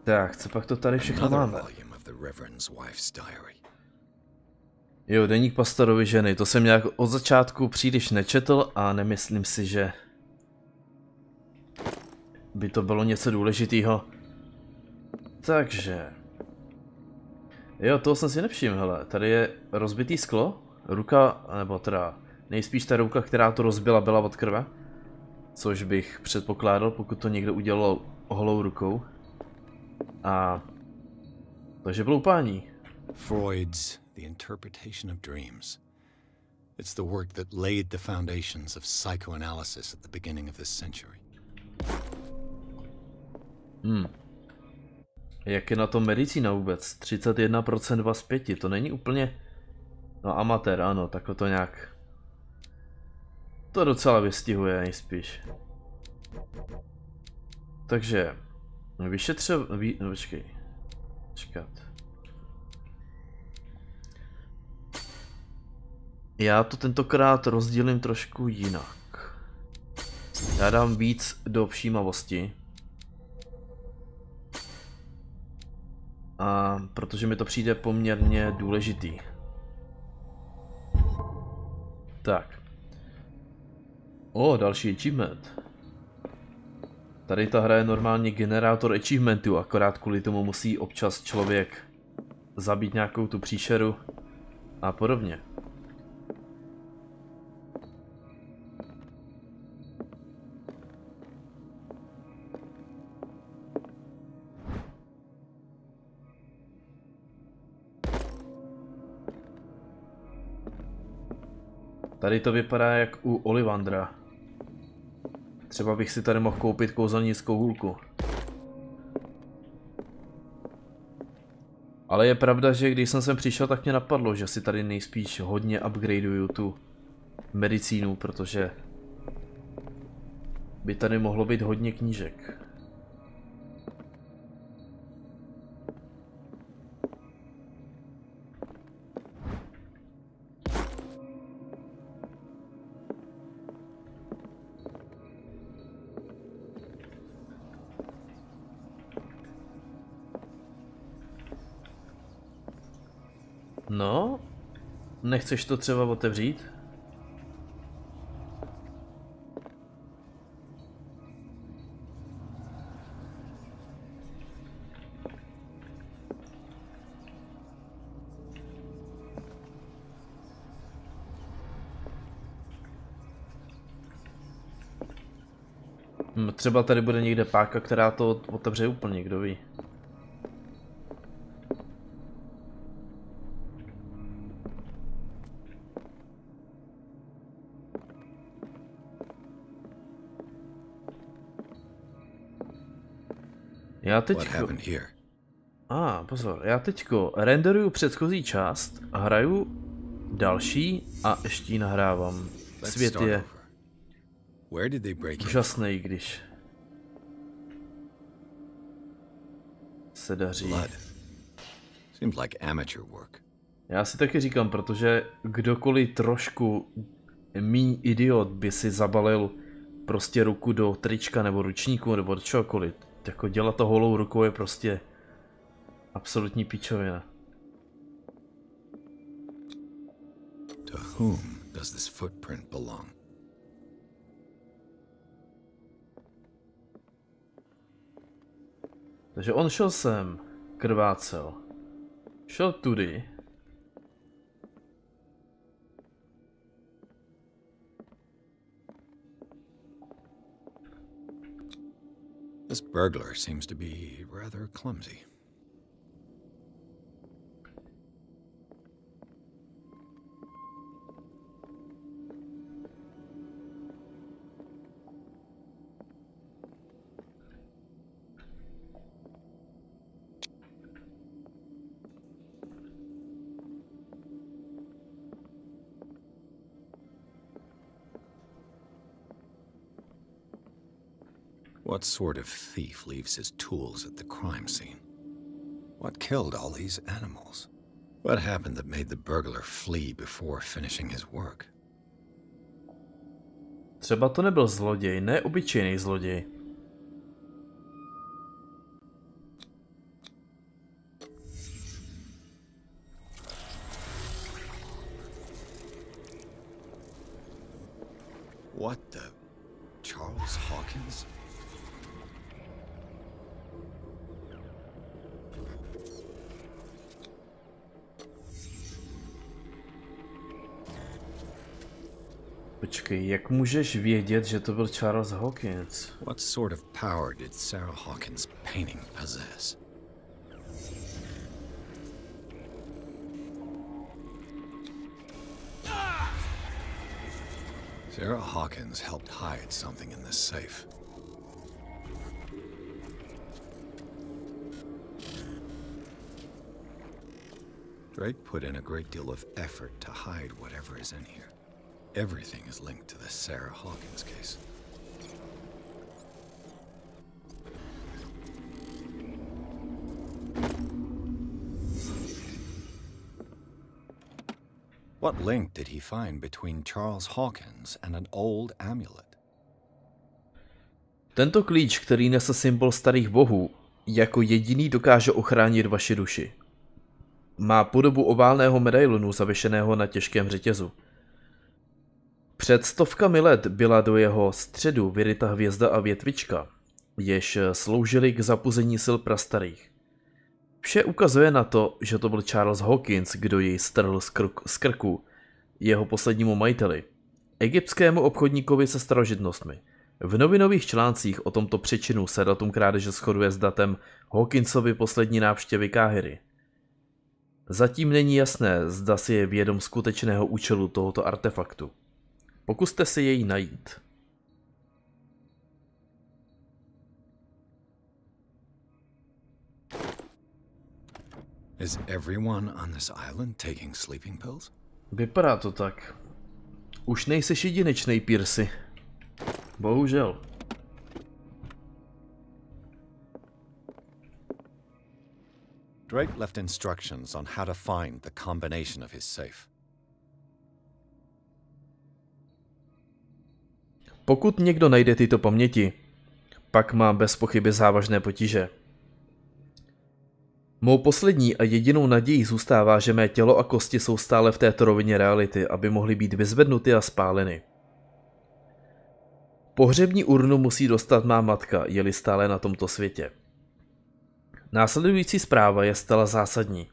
Tak, co pak to tady všechno máme? Jo, deník pastorovy ženy, to jsem nějak od začátku příliš nečetl a nemyslím si, že by to bylo něco důležitého. Takže... Jo, toho jsem si nevšiml, hele, tady je rozbitý sklo, ruka, nebo teda nejspíš ta ruka, která to rozbila, byla od krve. Což bych předpokládal, pokud to někdo udělal holou rukou. A... takže bloupání. Freud's The Interpretation of Dreams. It's the work that laid the foundations of psychoanalysis at the beginning of this century. Jak je na tom medicína vůbec? 31% 2 z 5, to není úplně... No amatér, ano, takhle to nějak... To docela vystihuje nejspíš. Takže... No, počkej. Čekat. Já to tentokrát rozdělím trošku jinak. Já dám víc do všímavosti. A protože mi to přijde poměrně důležitý. Tak. Další achievement. Tady ta hra je normálně generátor achievementů, akorát kvůli tomu musí občas člověk zabít nějakou tu příšeru a podobně. Tady to vypadá jak u Olivandra. Třeba bych si tady mohl koupit kouzelnickou hůlku. Ale je pravda, že když jsem sem přišel, tak mě napadlo, že si tady nejspíš hodně upgradeuju tu medicínu, protože by tady mohlo být hodně knížek. No, nechceš to třeba otevřít? Třeba tady bude někde páka, která to otevře úplně, kdo ví. Já teďko... pozor, já teďko renderuju předchozí část a hraju další a ještě ji nahrávám. Svět je úžasný, když se daří. Já si taky říkám, protože kdokoliv trošku míň idiot by si zabalil prostě ruku do trička nebo ručníku nebo do čehokoliv. Jako dělat to holou rukou je prostě absolutní píčovina. To whom does this footprint belong? Takže on šel sem, krvácel. Šel tudy. This burglar seems to be rather clumsy. What sort of thief leaves his tools at the crime scene? What killed all these animals? What happened that made the burglar flee before finishing his work? Třeba to nebyl zloděj, ne obyčejný zloděj. What the... Charles Hawkins? Počkej, jak můžeš vědět, že to byl Charles Hawkins? What sort of power did Sarah Hawkins' painting possess? Sarah Hawkins helped hide something in this safe. Drake put in a great deal of effort to hide whatever is in here. Everything is linked to the Sarah Hawkins case. What link did he find between Charles Hawkins and an old amulet? Tento klíč, který nese symbol starých bohů, jako jediný dokáže ochránit vaši duši. Má podobu oválného medailonu zavěšeného na těžkém řetězu. Před stovkami let byla do jeho středu vyryta hvězda a větvička, jež sloužily k zapuzení sil prastarých. Vše ukazuje na to, že to byl Charles Hawkins, kdo jej strhl z krku jeho poslednímu majiteli, egyptskému obchodníkovi se starožitnostmi. V novinových článcích o tomto přečinu se datum krádeže shoduje s datem Hawkinsovy poslední návštěvy Káhiry. Zatím není jasné, zda si je vědom skutečného účelu tohoto artefaktu. Pokuste si jej najít. Is everyone on this island taking sleeping pills? Vypadá to tak. Už nejseš jedinečnej, Piercy. Bohužel. Drake left instructions on how to find the combination of his safe. Pokud někdo najde tyto paměti, pak má bez pochyby závažné potíže. Mou poslední a jedinou nadějí zůstává, že mé tělo a kosti jsou stále v této rovině reality, aby mohly být vyzvednuty a spáleny. Pohřební urnu musí dostat má matka, je-li stále na tomto světě. Následující zpráva je zcela zásadní.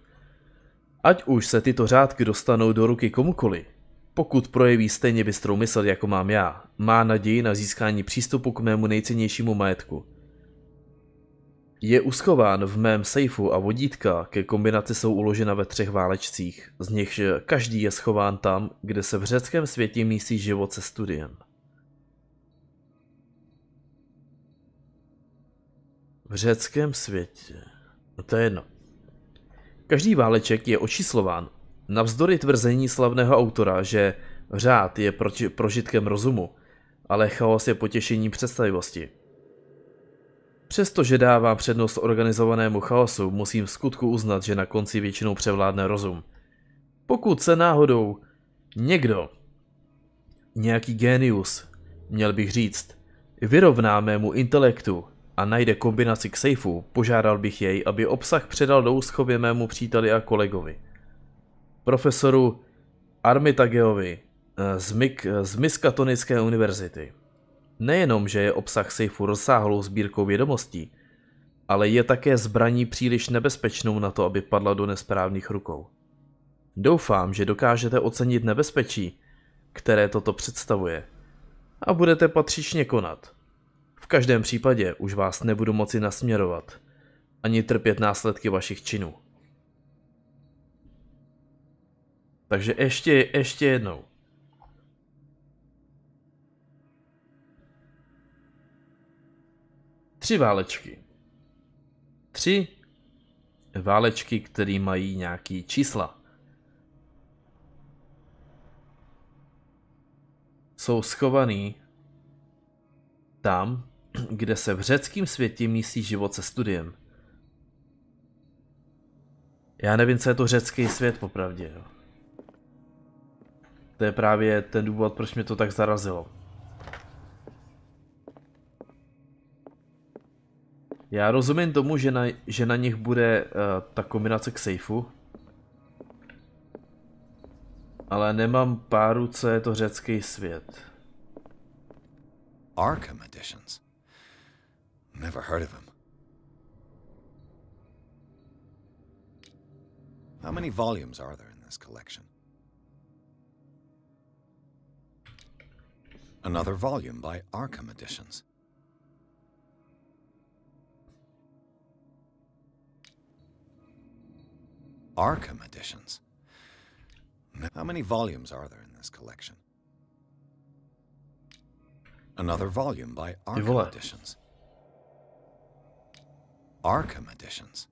Ať už se tyto řádky dostanou do ruky komukoli, pokud projeví stejně bystrou mysl, jako mám já, má naději na získání přístupu k mému nejcennějšímu majetku. Je uschován v mém sejfu a vodítka ke kombinaci jsou uložena ve 3 válečcích, z nichž každý je schován tam, kde se v řeckém světě mísí život se studiem. V řeckém světě. No to je jedno. Každý váleček je očíslován, navzdory tvrzení slavného autora, že řád je prožitkem rozumu, ale chaos je potěšením představivosti. Přestože dávám přednost organizovanému chaosu, musím v skutku uznat, že na konci většinou převládne rozum. Pokud se náhodou někdo, nějaký génius, měl bych říct, vyrovná mému intelektu a najde kombinaci k sejfu, požádal bych jej, aby obsah předal do úschovy mému příteli a kolegovi, profesoru Armitageovi z Miskatonické univerzity. Nejenom, že je obsah sejfu rozsáhlou sbírkou vědomostí, ale je také zbraní příliš nebezpečnou na to, aby padla do nesprávných rukou. Doufám, že dokážete ocenit nebezpečí, které toto představuje, a budete patřičně konat. V každém případě už vás nebudu moci nasměrovat, ani trpět následky vašich činů. Takže ještě jednou. Tři válečky, které mají nějaký čísla. Jsou schovaný tam, kde se v řeckém světě mísí život se studiem. Já nevím, co je to řecký svět popravdě. Jo. To je právě ten důvod, proč mě to tak zarazilo. Já rozumím tomu, že na nich bude ta kombinace k sejfu, ale nemám páru, co je to řecký svět. Arkham editions. Never heard of him. How many volumes are there in this collection? Another volume by Arkham Editions. Arkham Editions. How many volumes are there in this collection? Another volume by Arkham Editions. Arkham Editions.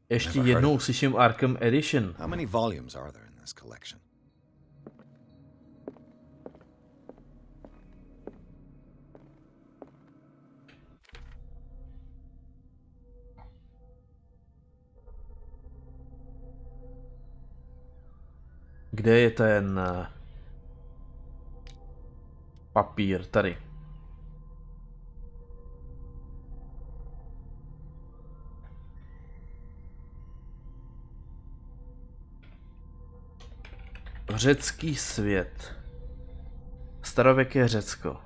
Ještě jednou slyším Arkham Edition. How many volumes are there in this collection? Kde je ten papír? Tady. Řecký svět. Starověké Řecko.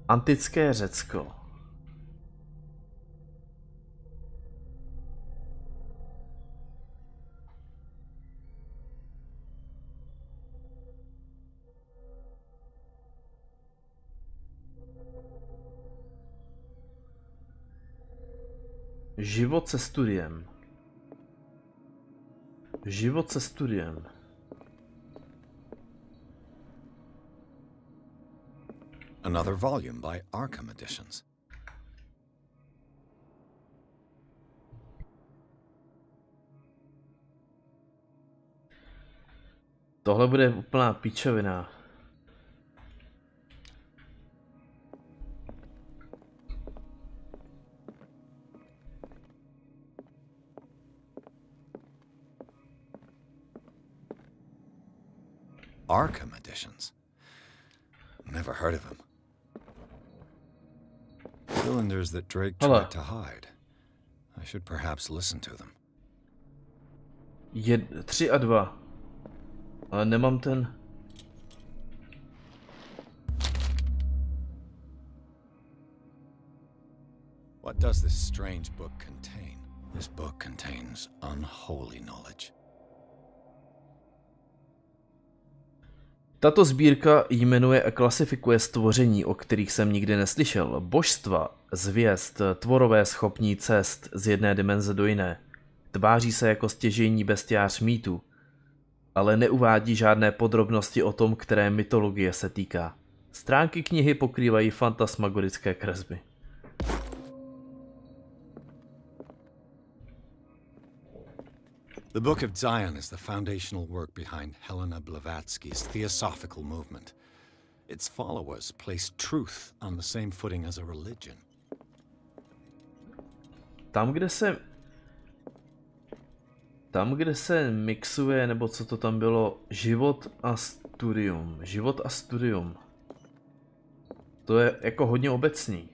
Antické Řecko. Život se studiem. Život se studiem. Another volume by Arkham Editions. Tohle bude úplná pičovina. Arkham Editions. Never heard of him. Cylinders that Drake tried to hide. I should perhaps listen to them. 3 a 2. Ale nemám ten... What does this strange book contain? This book contains unholy knowledge. Tato sbírka jmenuje a klasifikuje stvoření, o kterých jsem nikdy neslyšel. Božstva, zvěst, tvorové schopní cest z jedné dimenze do jiné. Tváří se jako stěžejní bestiář mýtu, ale neuvádí žádné podrobnosti o tom, které mytologie se týká. Stránky knihy pokrývají fantasmagorické kresby. The Book of Zion is the foundational work behind Helena Blavatsky's Theosophical movement. Its followers place truth on the same footing as a religion. Tam, kde se mixuje, nebo co to tam bylo, život a studium. Život a studium. To je jako hodně obecný,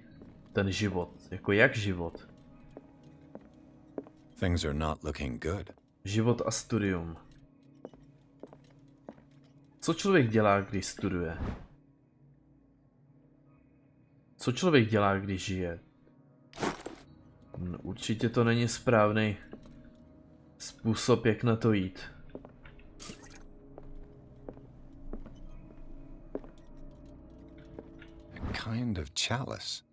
ten život. Jako jak život? Things are not looking good. Život a studium. Co člověk dělá, když studuje? Co člověk dělá, když žije? Určitě to není správný způsob, jak na to jít. A kind of chalice.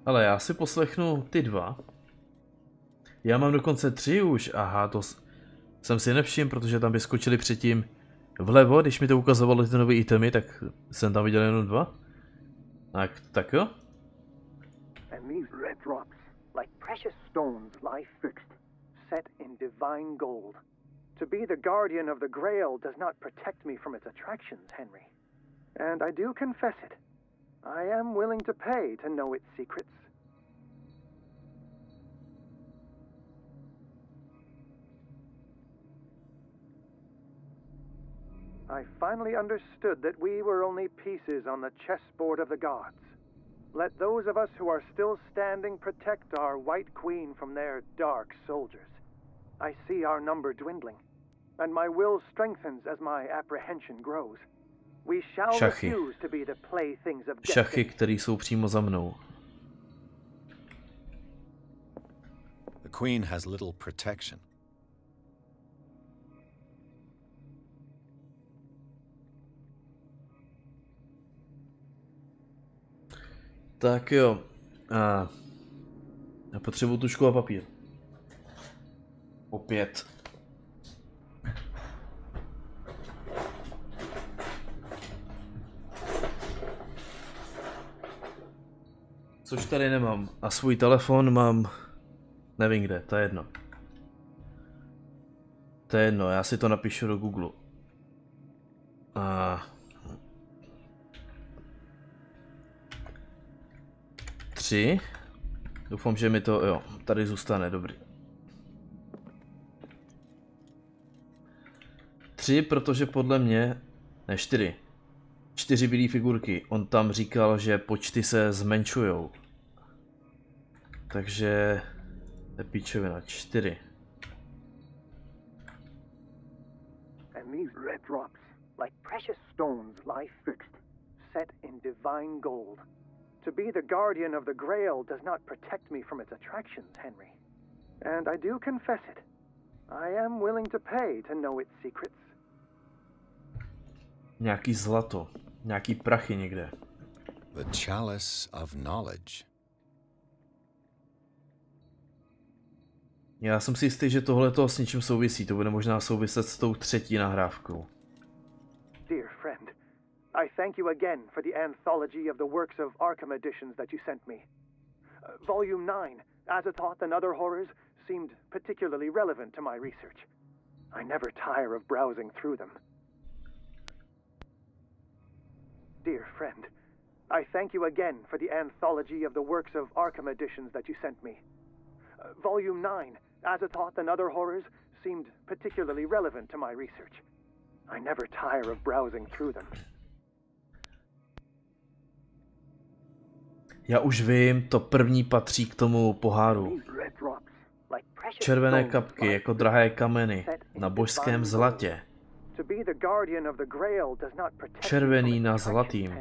Ale já si poslechnu ty dva. Já mám dokonce 3 už. Aha, to jsem si nevšiml, protože tam vyskočili předtím vlevo, když mi to ukazovalo ty nové itemy, tak jsem tam viděl jenom 2. Tak jo. And these red drops, like precious stones, lie fixed, set in divine gold. To be the guardian of the Grail does not protect me from its attractions, Henry. And I do confess it. I am willing to pay to know its secrets. I finally understood that we were only pieces on the chessboard of the gods. Let those of us who are still standing protect our White Queen from their dark soldiers. I see our number dwindling, and my will strengthens as my apprehension grows. We shall refuse to be the playthings of destiny. Šachy, které jsou přímo za mnou. The Queen has little protection. Tak jo. Já potřebuju tužku a papír. Opět. Což tady nemám. A svůj telefon mám... Nevím kde, to je jedno. To je jedno, já si to napíšu do Google. 3. Doufám, že mi to, jo, tady zůstane, dobrý. 3, protože podle mě, ne 4. 4 bílé figurky. On tam říkal, že počty se zmenšujou. Takže je píčovina, 4. And these red drops, like precious stones, lie fixed, set in divine gold. To be the guardian of the Grail does not protect me from its attractions, Henry. And I do confess it. I am willing to pay to know its secrets. Nějaký zlato, nějaký prachy někde. The chalice of knowledge. Já jsem si jistý, že tohle to s něčím souvisí. To bude možná souviset s tou třetí nahrávkou. Dear friend, I thank you again for the anthology of the works of Arkham editions that you sent me. Volume 9, Azathoth and Other Horrors, seemed particularly relevant to my research. I never tire of browsing through them. Dear friend, I thank you again for the anthology of the works of Arkham editions that you sent me. Volume 9, Azathoth and Other Horrors, seemed particularly relevant to my research. I never tire of browsing through them. Já už vím, to první patří k tomu poháru. Červené kapky jako drahé kameny na božském zlatě. Červený na zlatým.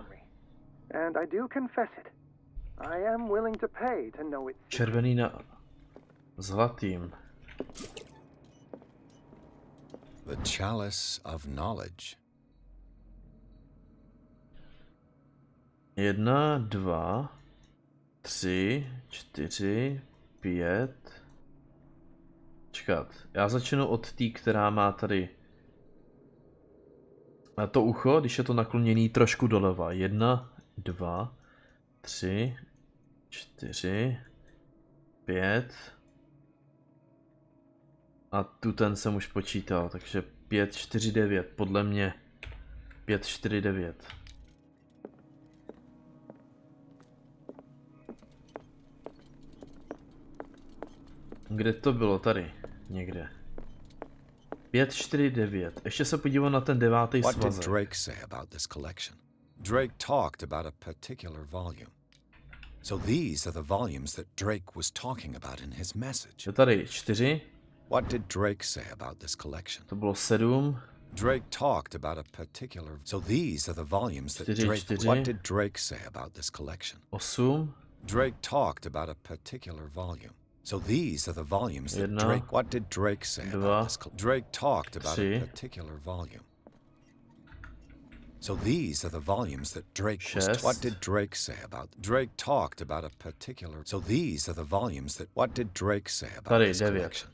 Červený na zlatým. The chalice of knowledge. 1, 2, 3, 4, 5. Čekat, já začnu od té, která má tady na to ucho, když je to nakloněný trošku doleva. 1, 2, 3, 4, 5. A tu ten jsem už počítal, takže 5, 4, 9, podle mě 5, 4, 9. Kde to bylo? Tady. Někde. 5, 4, 9. Ještě se podívám na ten 9. svazek. What did Drake say about this collection? Drake talked about a particular volume. So these are the volumes that Drake was talking about in his message. Je tady 4. What did Drake say about this collection? To bylo 7. Drake talked about a particular... So these are the volumes that Drake... What did Drake say about this collection? 8. Drake talked about a particular volume. So these are the volumes that Drake... What did Drake say about this? Drake talked about a particular volume. So these are the volumes that Drake was... What did Drake say about... Drake talked about a particular... So these are the volumes that... What did Drake say about this collection?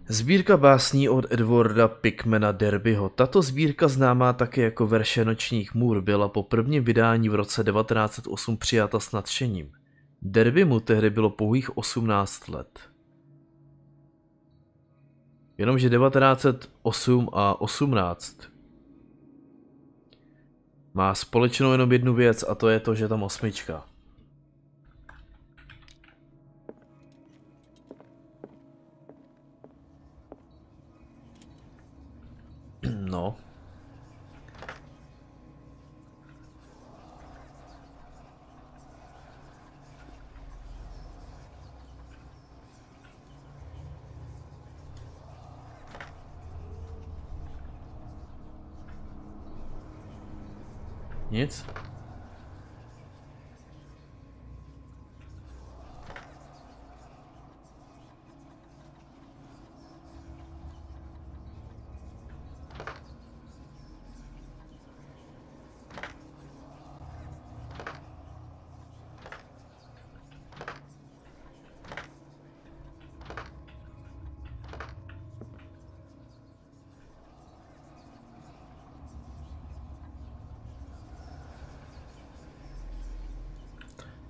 Sbírka básní od Edwarda Pickmana Derbyho. Tato sbírka, známá také jako Verše nočních můr, byla po prvním vydání v roce 1908 přijata s nadšením. Derbymu tehdy bylo pouhých 18 let. Jenomže 1908 a 18 má společnou jenom jednu věc, a to je to, že tam 8. Nic?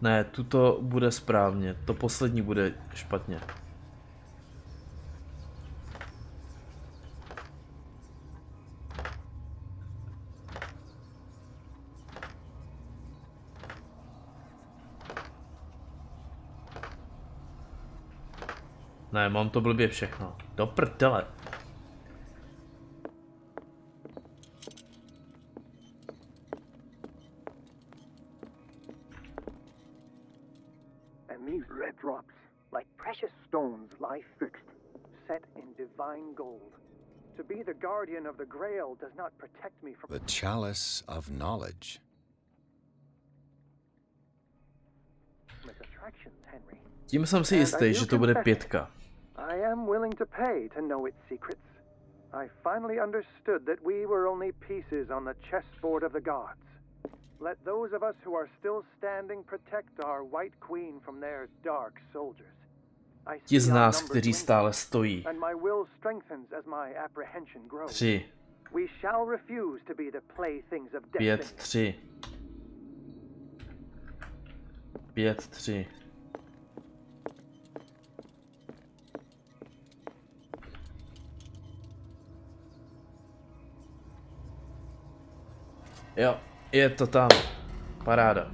Ne, tuto bude správně, to poslední bude špatně. Ne, mám to blbě všechno. Do prdele. Drops, like precious stones, lie fixed, set in divine gold. To be the guardian of the Grail does not protect me from the chalice of knowledge. its attractions, Henry. Tím jsem si jistý, že to bude 5. I am willing to pay to know its secrets. I finally understood that we were only pieces on the chessboard of the gods. Let those of us who are still standing protect our White Queen from their dark soldiers. Ti z nás, kteří stále stojí. And my will strengthens as my apprehension grows. 3. We shall refuse to be the playthings of destiny. 5, 3. 5, 3. Jo, je to tam. Paráda.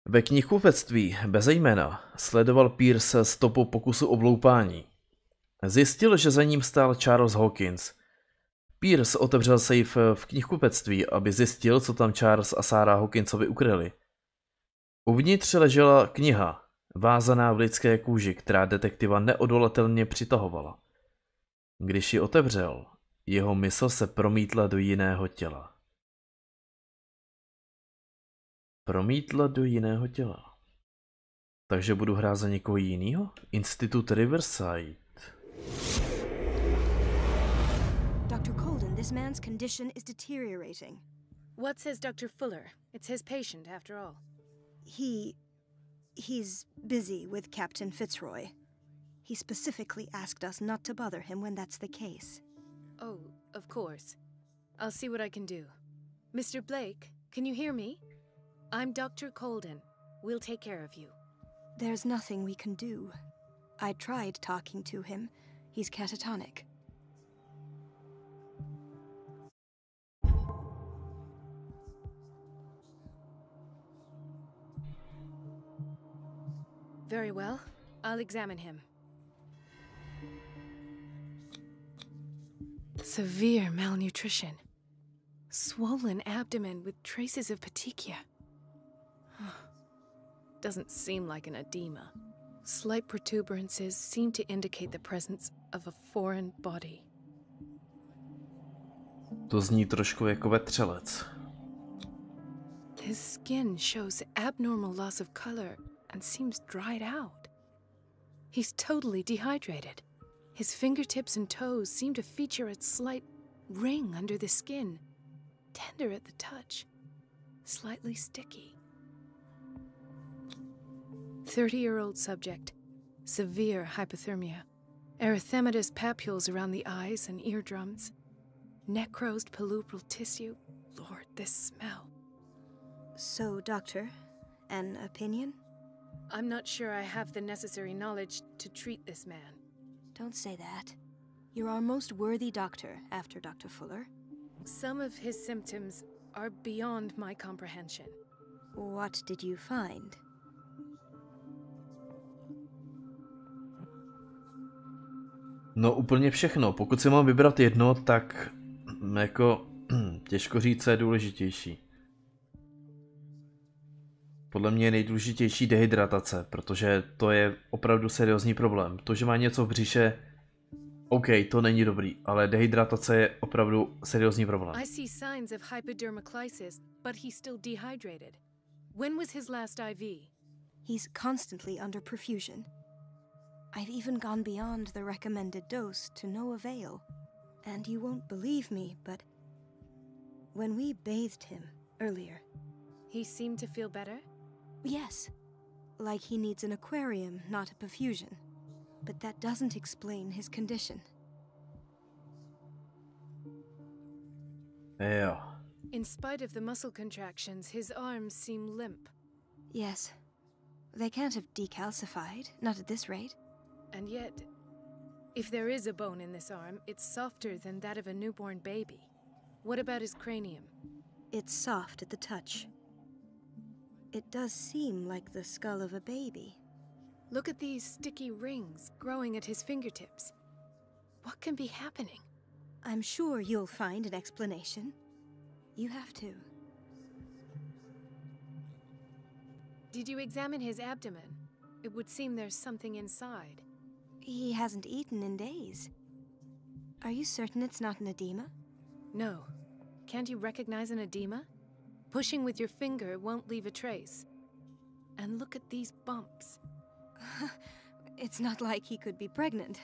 Ve knihkupectví bez jména sledoval Pierce stopu pokusu o vloupání. Zjistil, že za ním stál Charles Hawkins. Pierce otevřel safe v knihkupectví, aby zjistil, co tam Charles a Sarah Hawkinsovi ukryli. Uvnitř ležela kniha, vázaná v lidské kůži, která detektiva neodolatelně přitahovala. Když ji otevřel, jeho mysl se promítla do jiného těla. Takže budu hrát za někoho jinýho? Institut Riverside. Dr. Colden, this man's condition is deteriorating. What says Dr. Fuller? It's his patient, after all. He's busy with Captain Fitzroy. He specifically asked us not to bother him when that's the case. Oh, of course. I'll see what I can do. Mr. Blake, can you hear me? I'm Dr. Colden. We'll take care of you. There's nothing we can do. I tried talking to him. He's catatonic. Very well. I'll examine him. Severe malnutrition. Swollen abdomen with traces of petechia. Doesn't seem like an edema. Slight protuberances seem to indicate the presence of a foreign body. To zní trošku jako vetřelec. His skin shows abnormal loss of color and seems dried out. He's totally dehydrated. His fingertips and toes seem to feature a slight ring under the skin, tender at the touch, slightly sticky. 30-year-old subject, severe hypothermia, erythematous papules around the eyes and eardrums, necrosed palpebral tissue. Lord, this smell. So, Doctor, an opinion? I'm not sure I have the necessary knowledge to treat this man. Don't say that. You're our most worthy doctor after Dr. Fuller. Some of his symptoms are beyond my comprehension. What did you find? No úplně všechno. Pokud si mám vybrat jedno, tak jako těžko říct, co je důležitější. Podle mě je nejdůležitější dehydratace, protože to je opravdu seriózní problém. To, že má něco v břiše, OK, to není dobrý, ale dehydratace je opravdu seriózní problém. I see signs of hypodermoclysis, but he's still dehydrated. When was his last IV? He's constantly under perfusion. I've even gone beyond the recommended dose to no avail. And you won't believe me, but when we bathed him earlier... He seemed to feel better? Yes. Like he needs an aquarium, not a perfusion. But that doesn't explain his condition. Jo. In spite of the muscle contractions, his arms seem limp. Yes. They can't have decalcified, not at this rate. And yet, if there is a bone in this arm, it's softer than that of a newborn baby. What about his cranium? It's soft at the touch. It does seem like the skull of a baby. Look at these sticky rings growing at his fingertips. What can be happening? I'm sure you'll find an explanation. You have to. Did you examine his abdomen? It would seem there's something inside. He hasn't eaten in days. Are you certain it's not an edema? No. Can't you recognize an edema? Pushing with your finger won't leave a trace. And look at these bumps. It's not like he could be pregnant.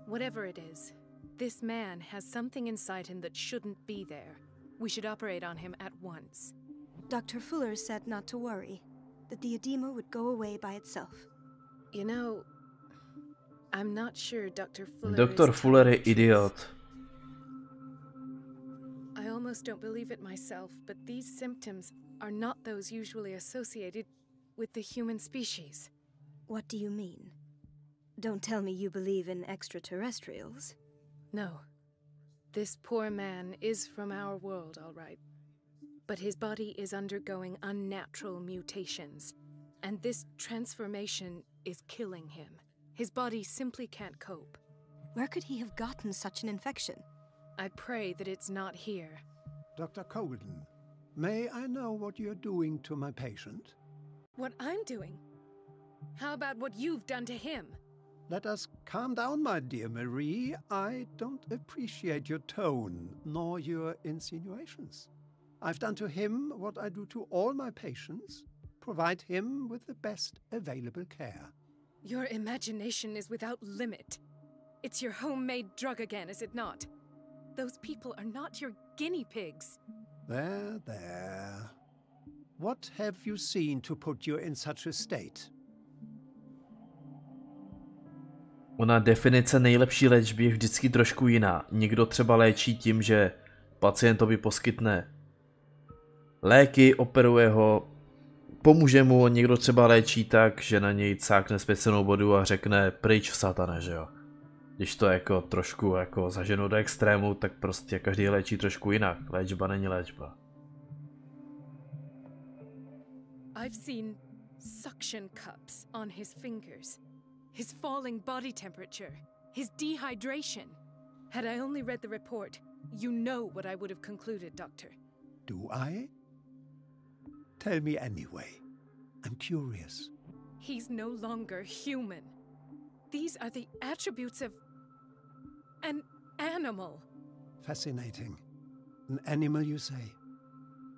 Whatever it is, this man has something inside him that shouldn't be there. We should operate on him at once. Dr. Fuller said not to worry, that the edema would go away by itself. You know, I'm not sure Dr. Fuller Doktor is Fuller je telling the truth. idiot. I almost don't believe it myself, but these symptoms are not those usually associated with the human species. What do you mean? Don't tell me you believe in extraterrestrials. No. This poor man is from our world, all right. But his body is undergoing unnatural mutations, and this transformation is killing him. His body simply can't cope. Where could he have gotten such an infection? I pray that it's not here. Dr. Colden, may I know what you're doing to my patient? What I'm doing? How about what you've done to him? Let us calm down, my dear Marie. I don't appreciate your tone, nor your insinuations. I've done to him what I do to all my patients, provide him with the best available care. Your imagination is without limit. It's your homemade drug again, is it not? Those people are not your guinea pigs. There, there. What have you seen to put you in such a state? Ona definice nejlepší léčby je vždycky trošku jiná. Někdo třeba léčí tím, že pacientovi poskytne léky, operuje ho, pomůže mu, někdo třeba léčí tak, že na něj cákne speciálnou vodu a řekne pryč satane, že jo. Když to jako trošku jako zaženu do extrému, tak prostě každý léčí trošku jinak. Léčba není léčba. I've seen suction cups on his fingers. His falling body temperature. His dehydration. Had I only read the report, you know what I would have concluded, Doctor. Do I? Tell me anyway. I'm curious. He's no longer human. These are the attributes of an animal. Fascinating. An animal, you say?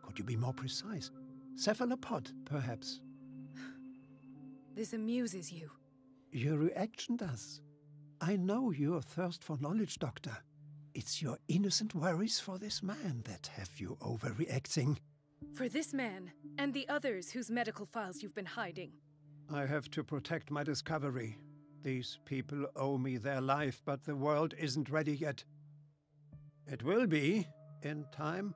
Could you be more precise? Cephalopod, perhaps? This amuses you. Your reaction does. I know your thirst for knowledge, Doctor. It's your innocent worries for this man that have you overreacting. For this man, and the others whose medical files you've been hiding. I have to protect my discovery. These people owe me their life, but the world isn't ready yet. It will be, in time.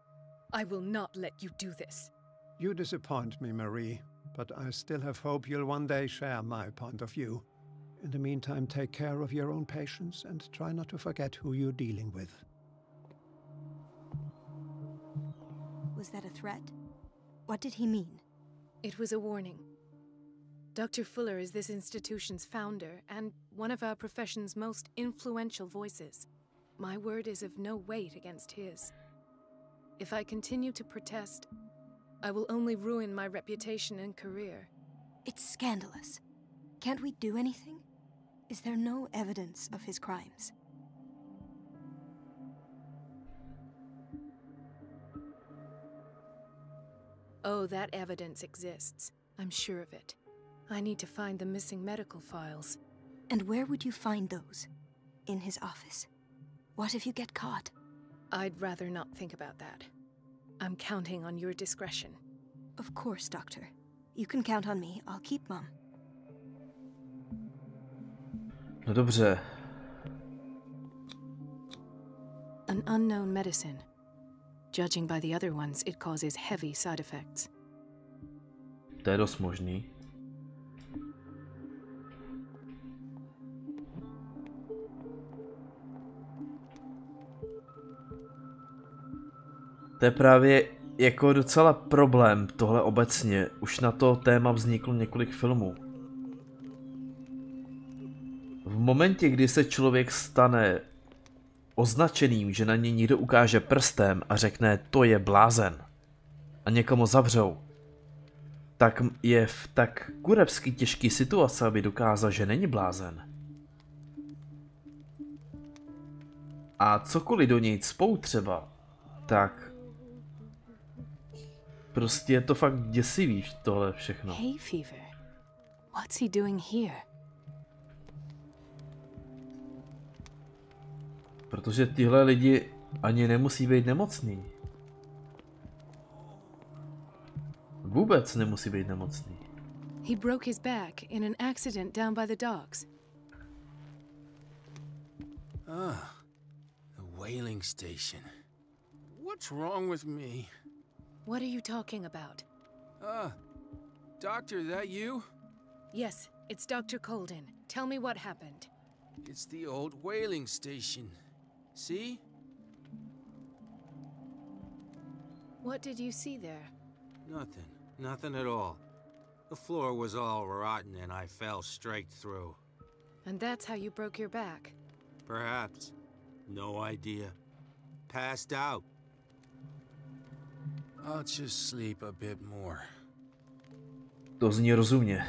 I will not let you do this. You disappoint me, Marie, but I still have hope you'll one day share my point of view. In the meantime, take care of your own patients and try not to forget who you're dealing with. Was that a threat? What did he mean? It was a warning. Dr. Fuller is this institution's founder and one of our profession's most influential voices. My word is of no weight against his. If I continue to protest, I will only ruin my reputation and career. It's scandalous. Can't we do anything? Is there no evidence of his crimes? Oh, that evidence exists. I'm sure of it. I need to find the missing medical files. And where would you find those? In his office? What if you get caught? I'd rather not think about that. I'm counting on your discretion. Of course, Doctor. You can count on me. I'll keep Mum. No dobře. An unknown medicine. Judging by the other ones, it causes heavy side effects. To je dost možný. To je právě jako docela problém tohle obecně. Už na to téma vzniklo několik filmů. V momentě, kdy se člověk stane označeným, že na něj někdo ukáže prstem a řekne, to je blázen, a někomu zavřou, tak je v tak kurevsky těžký situaci, aby dokázal, že není blázen. A cokoliv do něj cpou třeba, tak prostě je to fakt děsivý tohle všechno. Hay fever. What's he doing here? Protože tyhle lidi ani nemusí být nemocní. Vůbec nemusí být nemocný. He broke his back in an accident down by the docks. Ah, the whaling station. What's wrong with me? What are you talking about? Doctor, that you? Yes, it's Dr. Colden. Tell me what happened. It's the old whaling station. See? What did you see there? Nothing. Nothing at all. The floor was all rotten and I fell straight through. And that's how you broke your back? Perhaps. No idea. Passed out. I'll just sleep a bit more. To zní rozumně.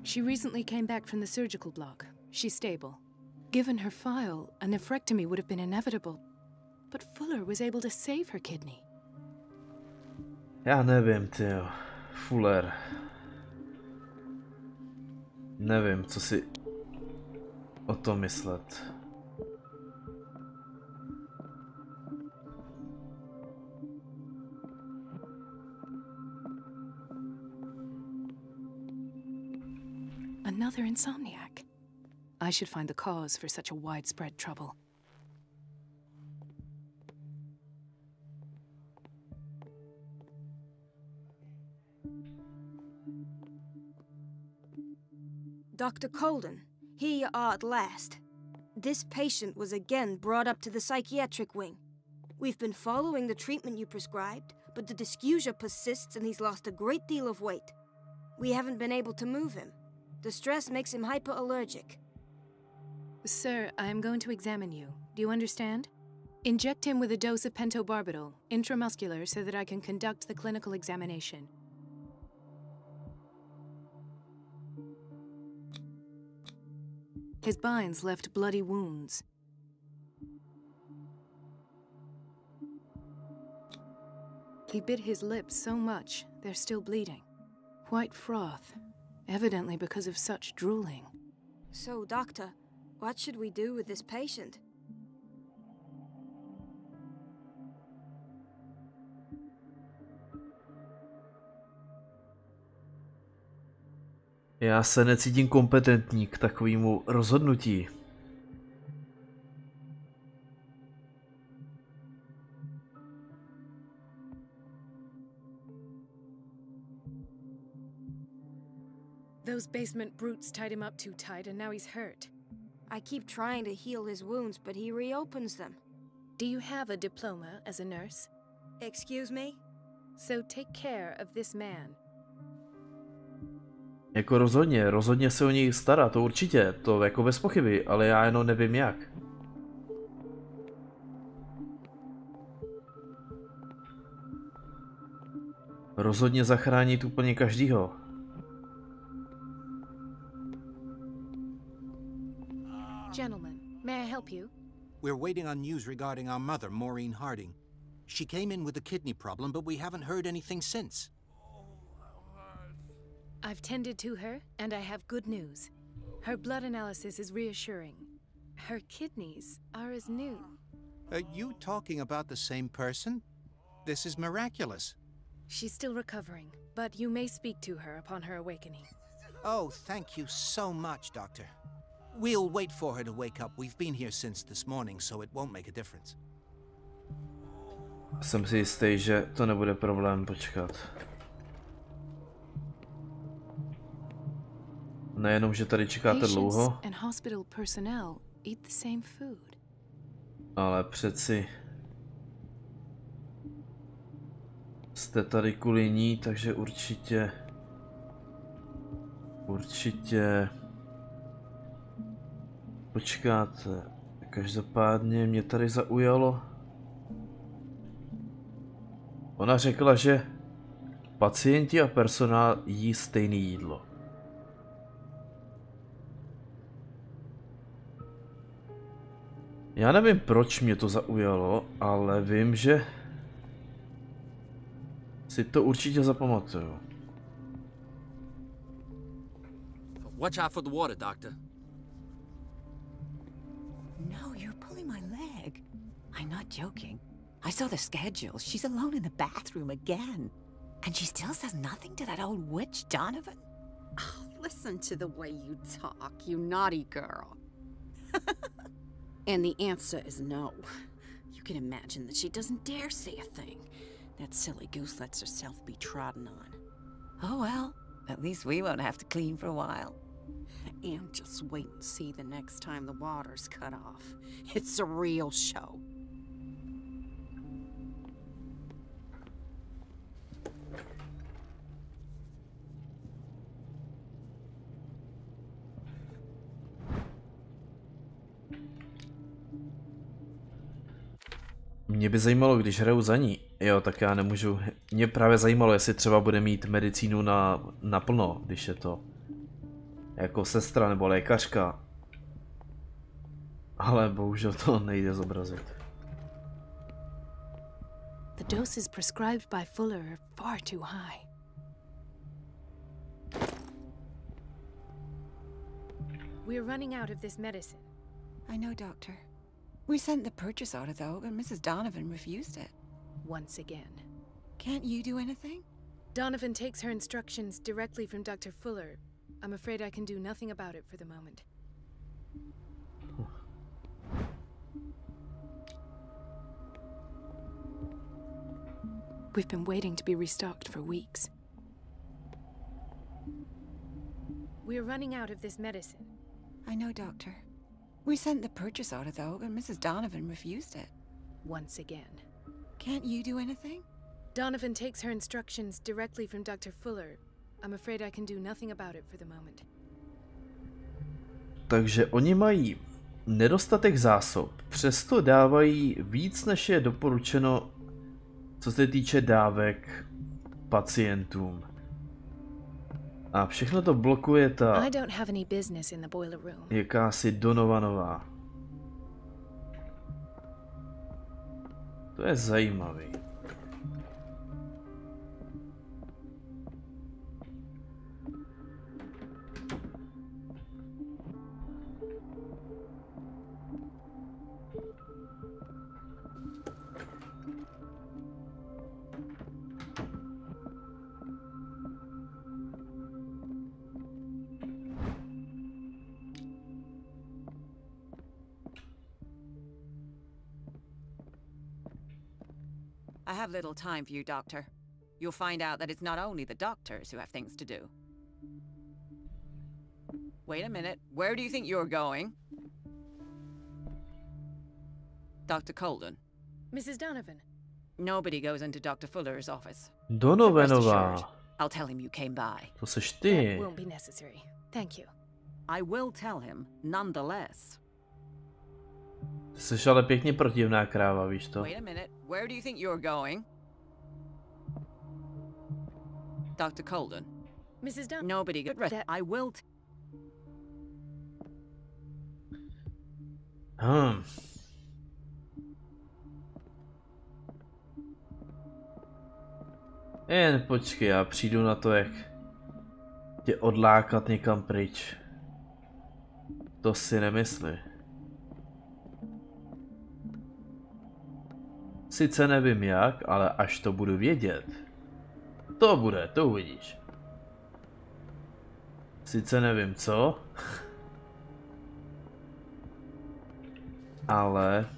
She recently came back from the surgical block. She's stable. Given her file, a nephrectomy would have been inevitable. But Fuller was able to save her kidney. Já nevím, tyjo. Fuller. Nevím, co si o tom myslet. Another insomniac. I should find the cause for such a widespread trouble. Dr. Colden, here you are at last. This patient was again brought up to the psychiatric wing. We've been following the treatment you prescribed, but the dysgeusia persists and he's lost a great deal of weight. We haven't been able to move him. The stress makes him hyperallergic. Sir, I am going to examine you. Do you understand? Inject him with a dose of pentobarbital, intramuscular, so that I can conduct the clinical examination. His binds left bloody wounds. He bit his lips so much, they're still bleeding. White froth, evidently because of such drooling. So, Doctor, what should we do with this patient? Já se necítím kompetentní k takovému rozhodnutí. Those basement brutes tied him up too tight and now he's hurt. I keep trying to heal his wounds, but he reopens them. Do you have a diploma as a nurse? Excuse me? So take care of this man. Jako rozhodně se o něj stará, to určitě, to jako bez pochyby, ale já jenom nevím jak. Rozhodně zachránit úplně každýho. Gentlemen, may I help you? We're waiting on news regarding our mother, Maureen Harding. She came in with a kidney problem, but we haven't heard anything since. I've tended to her, and I have good news. Her blood analysis is reassuring. Her kidneys are as new. Are you talking about the same person? This is miraculous. She's still recovering, but you may speak to her upon her awakening. Oh, thank you so much, Doctor. We'll wait for her to wake up. We've been here since this morning, so it won't make a difference. Jsem si jistý, že to nebude problém počkat. Nejenom, že tady čekáte dlouho, ale přeci jste tady kvůli ní, takže určitě počkáte. Každopádně mě tady zaujalo. Ona řekla, že pacienti a personál jí stejné jídlo. Já nevím, proč mě to zaujalo, ale vím, že si to určitě zapamatuju. Watch out for the water, Doctor. No, you're pulling my leg. I'm not joking. I saw the schedule. She's alone in the bathroom again. And she still says nothing to that old witch, Donovan? Oh, listen to the way you talk, you naughty girl. And the answer is no. You can imagine that she doesn't dare say a thing. That silly goose lets herself be trodden on. Oh well, at least we won't have to clean for a while. And just wait and see the next time the water's cut off. It's a real show. Mě by zajímalo, když hraju za ní. Jo, tak já nemůžu. Mě právě zajímalo, jestli třeba bude mít medicínu naplno, když je to jako sestra nebo lékařka. Ale bohužel to nejde zobrazit. The doses prescribed by Fuller are far too high. We're running out of this medicine. I know, Doctor. We sent the purchase order, though, but Mrs. Donovan refused it. Once again. Can't you do anything? Donovan takes her instructions directly from Dr. Fuller. I'm afraid I can do nothing about it for the moment. We've been waiting to be restocked for weeks. We're running out of this medicine. I know, Doctor. We sent the purchase order, though, but Mrs. Donovan refused it. Once again. Can't you do anything? Donovan takes her instructions directly from Dr. Fuller. I'm afraid I can do nothing about it for the moment. Takže oni mají nedostatek zásob, přesto dávají víc, než je doporučeno, co se týče dávek pacientům. A všechno to blokuje ta jakási Donovanová. To je zajímavý. have little time for you, Doctor. You'll find out that it's not only the doctors who have things to do. Wait a minute. Where do you think you're going? Dr. Colden. Mrs. Donovan. Nobody goes into Dr. Fuller's office. Donovanová. I'll tell him you came by. To seš ty. That won't be necessary. Thank you. I will tell him, nonetheless. Ty seš ale pěkně protivná kráva, víš to? Wait a minute. Where do you think you're going? Dr. Colden. Mrs. Donovan. Nobody good rest. I will. Jen počkej, já přijdu na to, jak tě odlákat někam pryč. To si nemyslí. Sice nevím jak, ale až to budu vědět. To uvidíš. Sice nevím co, ale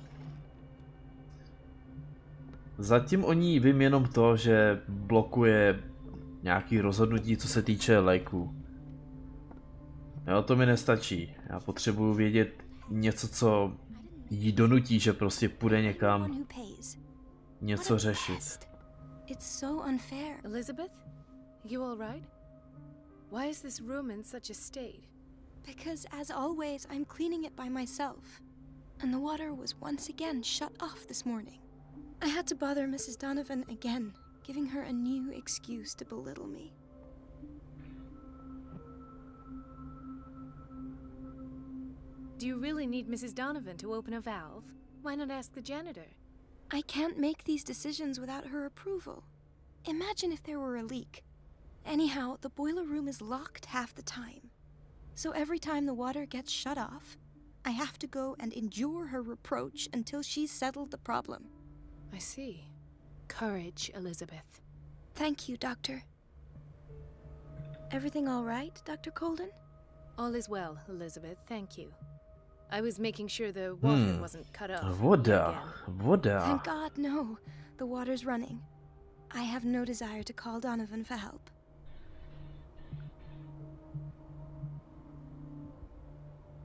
zatím o ní vím jenom to, že blokuje nějaký rozhodnutí, co se týče léků. Jo, to mi nestačí. Já potřebuju vědět něco, co jí donutí, že prostě půjde někam něco řešit. It's so unfair. Elizabeth? You all right? Why is this room in such a state? Because, as always, I'm cleaning it by myself. And the water was once again shut off this morning. I had to bother Mrs. Donovan again, giving her a new excuse to belittle me. Do you really need Mrs. Donovan to open a valve? Why not ask the janitor? I can't make these decisions without her approval. Imagine if there were a leak. Anyhow, the boiler room is locked half the time. So every time the water gets shut off, I have to go and endure her reproach until she's settled the problem. I see. Courage, Elizabeth. Thank you, Doctor. Everything all right, Dr. Colden? All is well, Elizabeth, thank you. I was making sure the water wasn't cut off. Voda. Thank God, no. The water's running. I have no desire to call Donovan for help.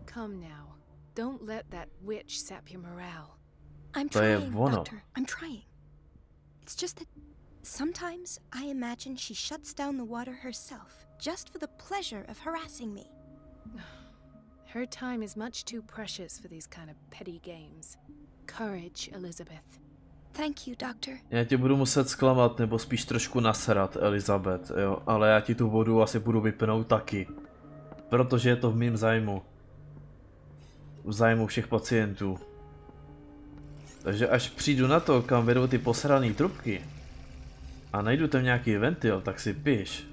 Come now. Don't let that witch sap your morale. I'm trying, Doctor. I'm trying. It's just that sometimes I imagine she shuts down the water herself, just for the pleasure of harassing me. Her time is much too precious for these kind of petty games. Courage, Elizabeth. Thank you, Doctor. Já tě budu muset zklamat, nebo spíš trošku nasrat, Elizabeth, jo, ale já ti tu vodu asi budu vypnout taky. Protože je to v mém zájmu. V zájmu všech pacientů. Takže až přijdu na to, kam vedou ty posraný trubky a najdu tam nějaký ventil, tak si piš,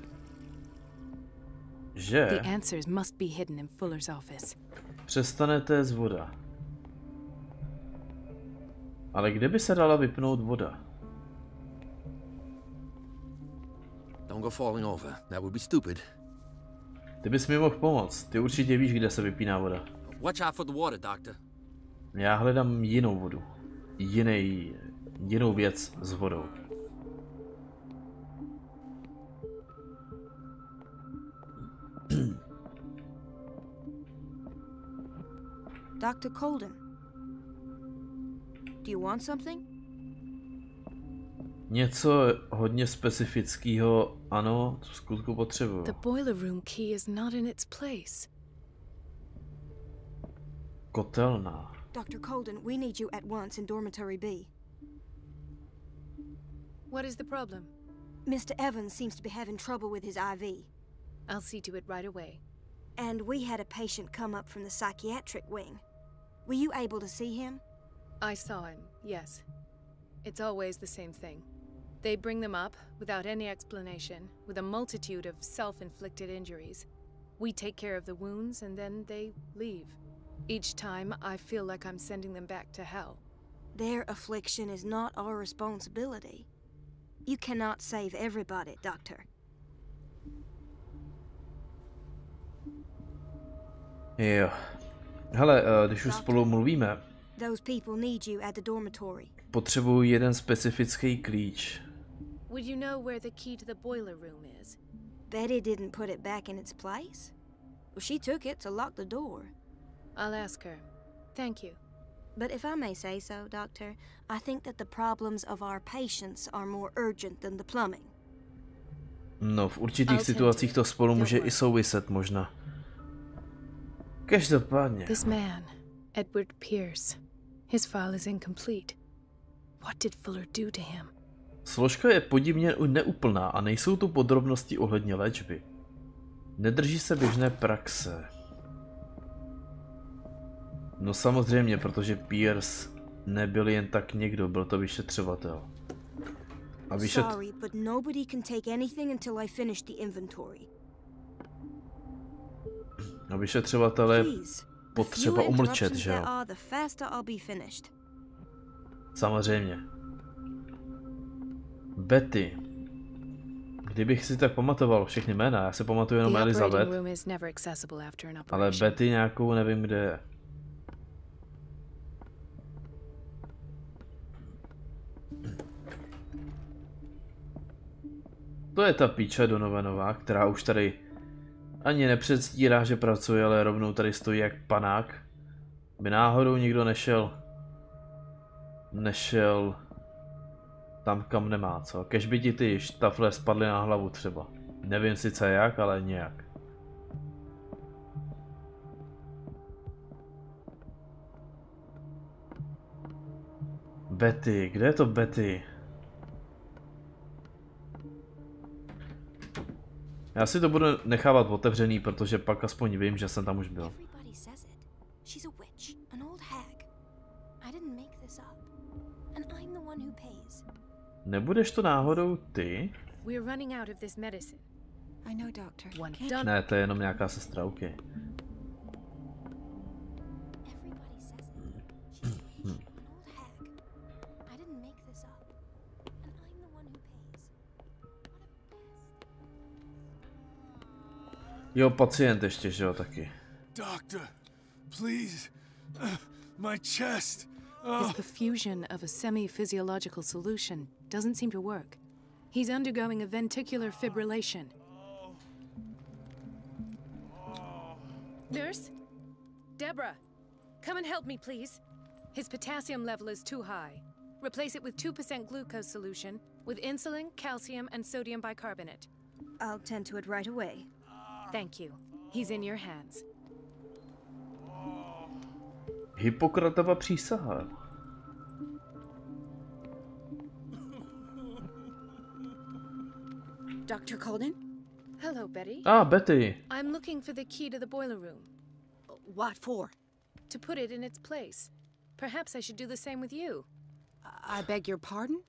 že přestane téct voda. Ale kde by se dala vypnout voda? Don't go falling over. That would be stupid. Ty bys mi mohl pomoct. Ty určitě víš, kde se vypíná voda. Watch out for the water, doctor. Já hledám jinou vodu. Jinou věc s vodou. Dr. Colden, do you want something? Něco hodně specifického, ano, v skutku potřebuju. The boiler room key is not in its place. Kotelna. Dr. Colden, we need you at once in dormitory B. What is the problem? Mr. Evans seems to be having trouble with his IV. I'll see to it right away. And we had a patient come up from the psychiatric wing. Were you able to see him? I saw him, yes. It's always the same thing. They bring them up without any explanation, with a multitude of self-inflicted injuries. We take care of the wounds and then they leave. Each time I feel like I'm sending them back to hell. Their affliction is not our responsibility. You cannot save everybody, Doctor. Jo. Hele, když už spolu mluvíme. Those people need you at the dormitory. potřebuji jeden specifický klíč. Would you know where the key to the boiler room is? Betty didn't put it back in its place. Well, she took it to lock the door. I'll ask her. Thank you. But if I may say so, Doctor, I think that the problems of our patients are more urgent than the plumbing. No, v určitých situacích to spolu může i souviset možná. Každopádně. This man, Edward Pierce, his file is incomplete. What did Fuller do to him? Složka je podivně neúplná a nejsou tu podrobnosti ohledně léčby. Nedrží se běžné praxe. No samozřejmě, protože Pierce nebyl jen tak někdo, byl to vyšetřovatel. A Sorry, but nobody can take anything until I finish the inventory. A vyšetřovatel je potřeba umlčet, že jo? Samozřejmě. Betty. Kdybych si tak pamatoval všechny jména, já si pamatuju jenom Elizabeth, ale Betty nějakou nevím, kde je. To je ta píča Donovanová, která už tady ani nepředstírá, že pracuje, ale rovnou tady stojí jak panák. By náhodou nikdo nešel tam, kam nemá, co? Kež by ti ty štafle spadly na hlavu třeba. Nevím sice jak, ale nějak. Betty, kde je to Betty? Já si to budu nechávat otevřený, protože pak aspoň vím, že jsem tam už byl. Nebudeš to náhodou ty? Ne, to je jenom nějaká sestra, OK. Jo, pacient ještě, že jo, taky. Doctor, please, my chest. His perfusion of a semi-physiological solution doesn't seem to work. He's undergoing a ventricular fibrillation. Nurse? Deborah, come and help me, please. His potassium level is too high. Replace it with 2% glucose solution with insulin, calcium, and sodium bicarbonate. I'll tend to it right away. Thank you. He's in your hands. Hippokratova přísaha. Dr. Colden? Hello, Betty. Ah, Betty. I'm looking for the key to the boiler room. What for? To put it in its place. Perhaps I should do the same with you. I beg your pardon?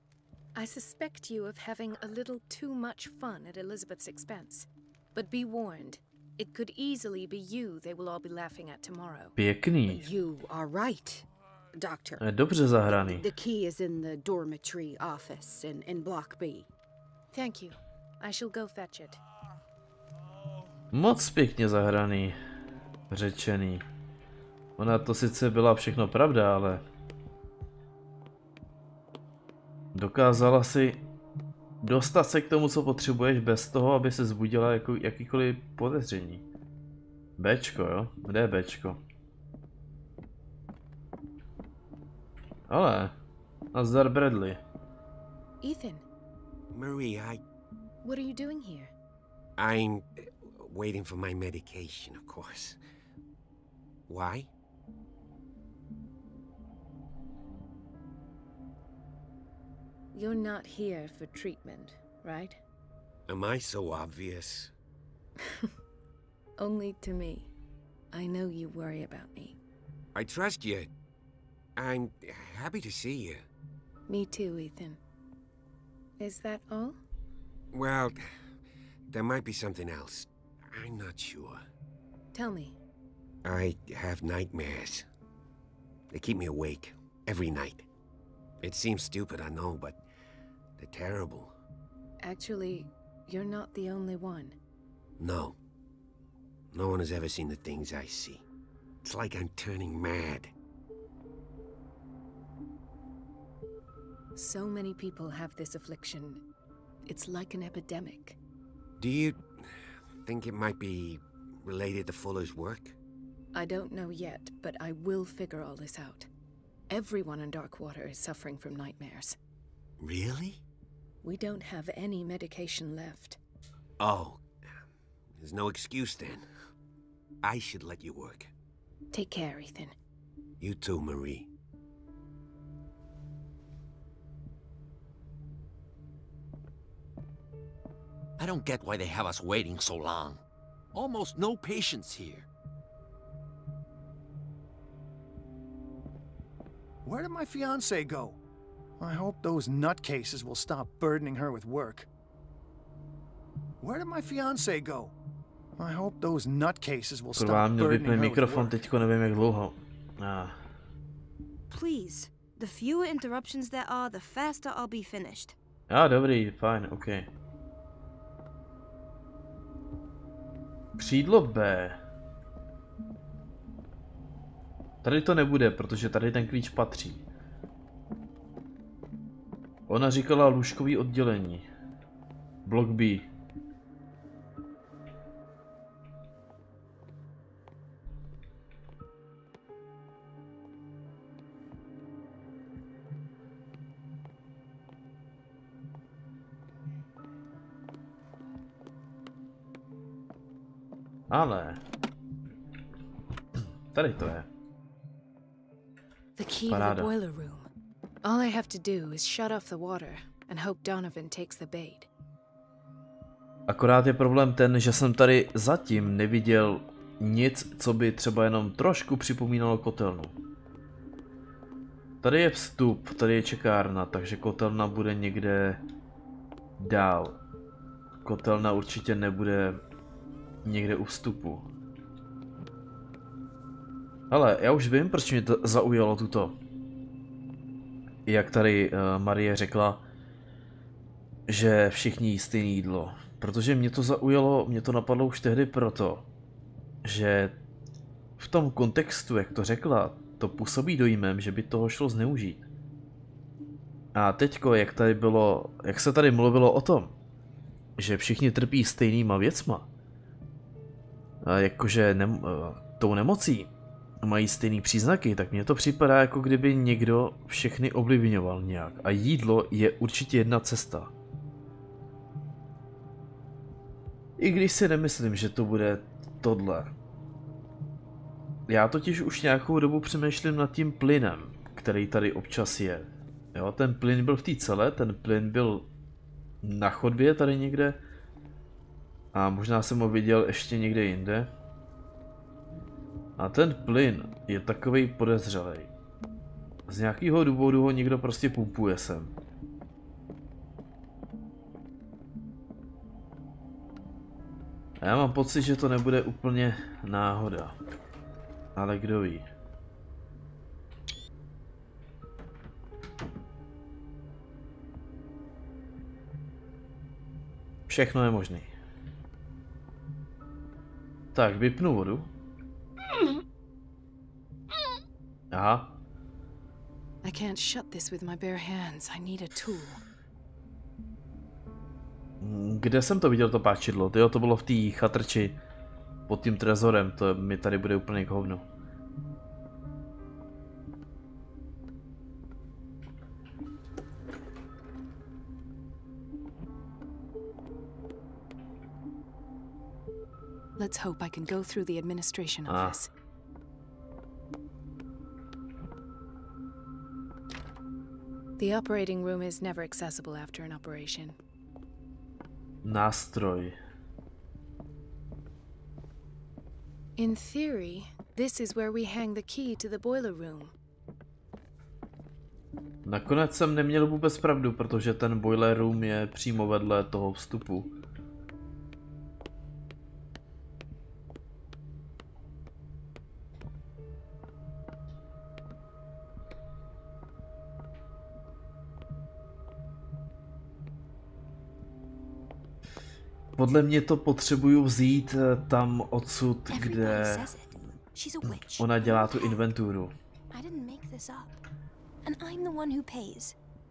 I suspect you of having a little too much fun at Elizabeth's expense. But be warned, it could easily be you they will all be laughing at tomorrow. Pěkný. You are right, Doctor. Dobře zahraný. The key is in the dormitory office in Block B. Thank you. I shall go fetch it. Moc pěkně zahraný. Řečený. Ona to sice byla všechno pravda, ale dokázala si dostat se k tomu, co potřebuješ, bez toho, aby se zbudila jako jakýkoliv podezření. Bčko, jo? Kde je Bčko? Ale, nazdar Bradley. Ethan. Marie, What are you doing here? I'm waiting for my medication, of course. Why? You're not here for treatment, right? Am I so obvious? Only to me. I know you worry about me. I trust you. I'm happy to see you. Me too, Ethan. Is that all? Well, there might be something else. I'm not sure. Tell me. I have nightmares. They keep me awake every night. It seems stupid, I know, but they're terrible. Actually, you're not the only one. No. No one has ever seen the things I see. It's like I'm turning mad. So many people have this affliction. It's like an epidemic. Do you think it might be related to Fuller's work? I don't know yet, but I will figure all this out. Everyone in Darkwater is suffering from nightmares. Really? We don't have any medication left. Oh, there's no excuse then. I should let you work. Take care, Ethan. You too, Marie. I don't get why they have us waiting so long. Almost no patience here. Where did my fiancée go? I hope those nutcases will stop burdening her with work. Where did my fiancée go? I hope those nutcases will stop burdening her with work. Teďko nevím jak dlouho. Please, the fewer interruptions there are, the faster I'll be finished. Dobrý, fajn, OK. Křídlo B. Tady to nebude, protože tady ten klíč patří. Ona říkala lůžkový oddělení. Blok B. Ale tady to je. The key to the boiler room. All I have to do is shut off the water and hope Donovan takes the bait. Akorát je problém ten, že jsem tady zatím neviděl nic, co by třeba jenom trošku připomínalo kotelnu. Tady je vstup, tady je čekárna, takže kotelna bude někde dál. Kotelna určitě nebude někde u vstupu. Ale já už vím, proč mě to zaujalo tuto. Jak tady Marie řekla, že všichni jí stejné jídlo. Protože mě to zaujalo, mě to napadlo už tehdy proto, že v tom kontextu, jak to řekla, to působí dojmem, že by toho šlo zneužít. A teďko, jak se tady mluvilo o tom, že všichni trpí stejnýma věcma, jakože tou nemocí mají stejný příznaky, tak mně to připadá, jako kdyby někdo všechny ovlivňoval nějak. A jídlo je určitě jedna cesta. I když si nemyslím, že to bude tohle. Já totiž už nějakou dobu přemýšlím nad tím plynem, který tady občas je. Jo, ten plyn byl v té celé, ten plyn byl na chodbě tady někde. A možná jsem ho viděl ještě někde jinde. A ten plyn je takovej podezřelej. Z nějakého důvodu ho někdo prostě pumpuje sem. A já mám pocit, že to nebude úplně náhoda. Ale kdo ví. Všechno je možné. Tak, vypnu vodu. Aha. I can't shut this with my bare hands. I need a tool. Kde jsem to viděl, to páčidlo? Jo, to bylo v té chatrči pod tím trezorem, to mi tady bude úplně k hovnu. Let's hope I can go through the administration office. The operating room is never accessible after an operation. Nástroj. In theory, this is where we hang the key to the boiler room. Nakonec jsem neměl vůbec pravdu, protože ten boiler room je přímo vedle toho vstupu. Podle mě to potřebuju vzít tam odsud, kde ona dělá tu inventuru.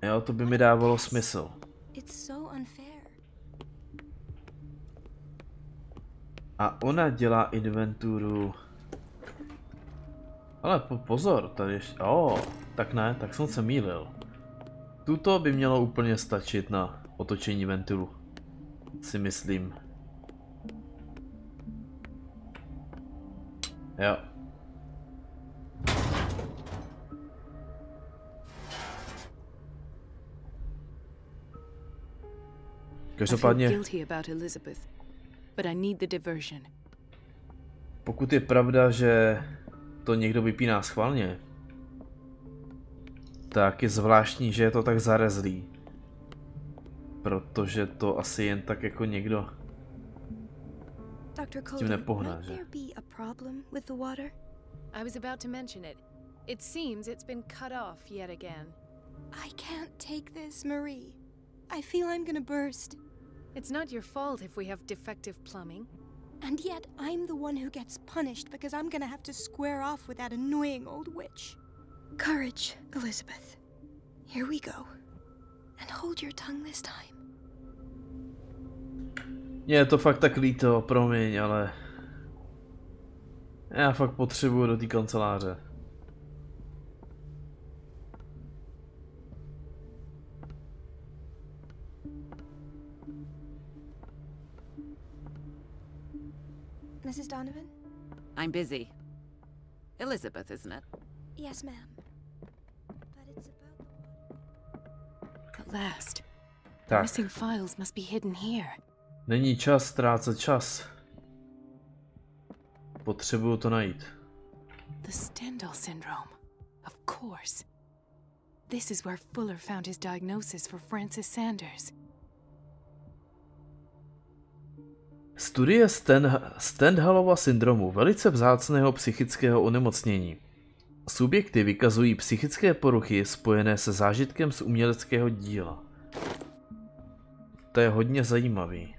Jo, to by mi dávalo smysl. A ona dělá inventuru. Ale pozor, tady ještě... tak ne, tak jsem se mýlil. Tuto by mělo úplně stačit na otočení ventilu. Si myslím. Jo. Každopádně, pokud je pravda, že to někdo vypíná schválně, tak je zvláštní, že je to tak zarezlý. Protože to asi jen tak jako někdo s tím nepohne, že? I was about to mention it. It seems it's been cut off yet again. I can't take this, Marie. I feel I'm gonna burst. It's not your fault if we have defective plumbing. And yet I'm the one who gets punished because I'm gonna have to square off with that annoying old witch. Courage, Elizabeth. Here we go. And hold your tongue this time. Mně je to fakt tak líto, promiň, ale já fakt potřebuju do té kanceláře. Mrs. Donovan? I'm busy. Elizabeth, isn't it? Yes, ma'am. But it's about... At last. The Tak. missing files must be hidden here. Není čas ztrácet čas. Potřebuju to najít. The Stendhal syndrome. Of course. This is where Fuller found his diagnosis for Francis Sanders. Studie Stendhalova syndromu, velice vzácného psychického onemocnění. Subjekty vykazují psychické poruchy spojené se zážitkem z uměleckého díla. To je hodně zajímavý.